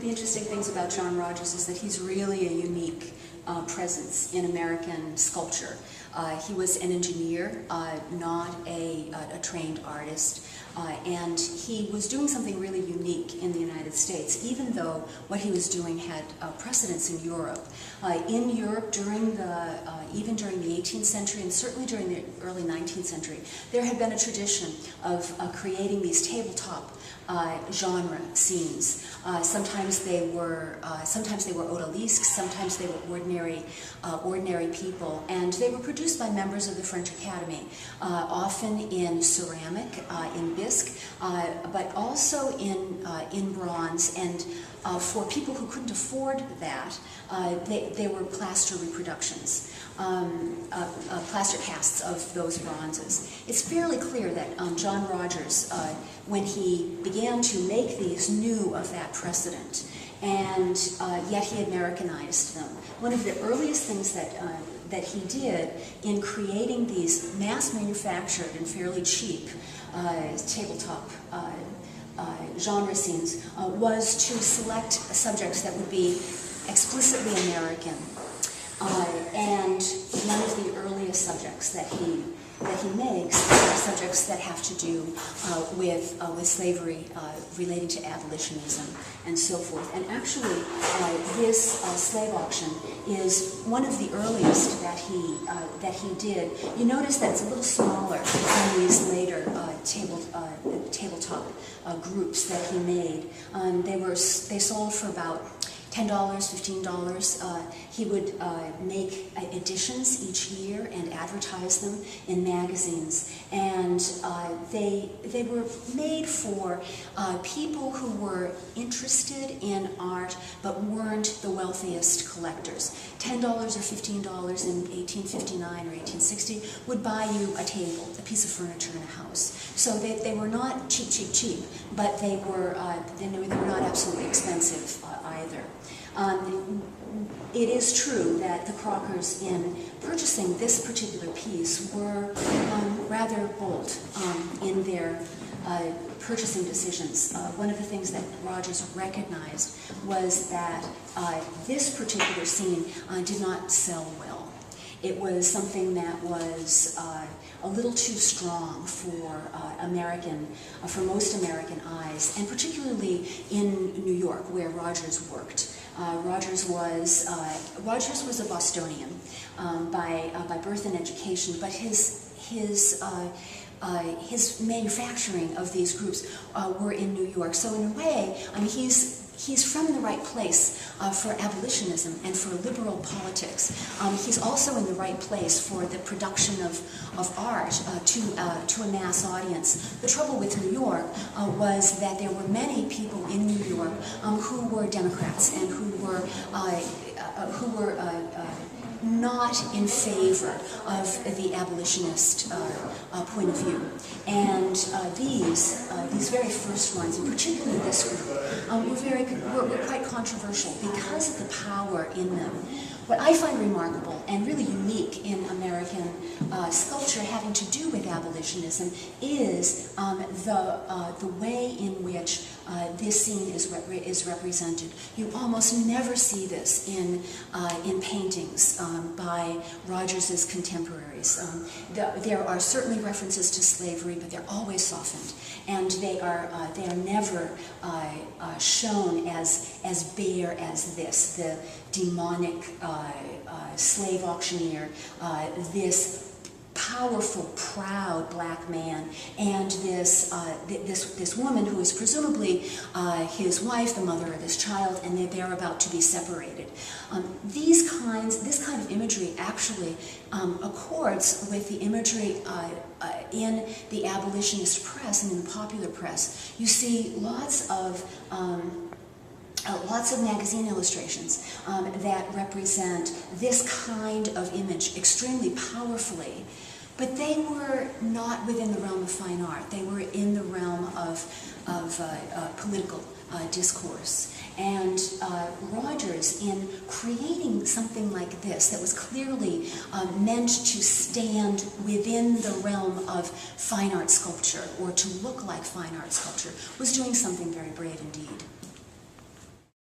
the interesting things about John Rogers is that he's really a unique presence in American sculpture. He was an engineer, not a trained artist, and he was doing something really unique in the United States, even though what he was doing had precedence in Europe. In Europe, even during the 18th century, and certainly during the early 19th century, there had been a tradition of creating these tabletop genre scenes. Sometimes they were odalisques, sometimes they were ordinary people, and they were produced by members of the French Academy, often in ceramic, in bisque, but also in bronze. And for people who couldn't afford that, they were plaster reproductions, plaster casts of those bronzes. It's fairly clear that John Rogers, when he began to make these, knew of that precedent, and yet he Americanized them. One of the earliest things that he did in creating these mass-manufactured and fairly cheap tabletop genre scenes was to select subjects that would be explicitly American. And one of the earliest subjects that he makes are subjects that have to do with slavery, relating to abolitionism and so forth. And actually, this slave auction is one of the earliest that he did. You notice that it's a little smaller than these later tabletop groups that he made. They sold for about $10, $15. He would make editions each year and advertise them in magazines, and they were made for people who were interested in art but weren't the wealthiest collectors. $10 or $15 in 1859 or 1860 would buy you a table, a piece of furniture in a house. So they were not cheap, but they were not absolutely expensive either. It is true that the Crockers, in purchasing this particular piece, were rather bold in their purchasing decisions. One of the things that Rogers recognized was that this particular scene did not sell well. It was something that was a little too strong for most American eyes, and particularly in New York, where Rogers worked. Rogers was a Bostonian by birth and education, but his manufacturing of these groups were in New York. So in a way, I mean, he's from the right place for abolitionism and for liberal politics. He's also in the right place for the production of art to a mass audience. The trouble with New York was that there were many people in New York who were Democrats and who were not in favor of the abolitionist point of view. And these very first ones, and particularly this group, were quite controversial because of the power in them. What I find remarkable and really unique in American sculpture having to do with abolitionism is the way in which this scene is represented. You almost never see this in paintings by Rogers's contemporaries. There are certainly references to slavery, but they're always softened, and they are never shown as bare as this, the demonic slave auctioneer, this powerful, proud black man, and this woman who is presumably his wife, the mother of his child, and they're about to be separated. This kind of imagery actually accords with the imagery in the abolitionist press and in the popular press. You see lots of magazine illustrations that represent this kind of image extremely powerfully, but they were not within the realm of fine art. They were in the realm of political discourse. And Rogers, in creating something like this that was clearly meant to stand within the realm of fine art sculpture, or to look like fine art sculpture, was doing something very brave indeed.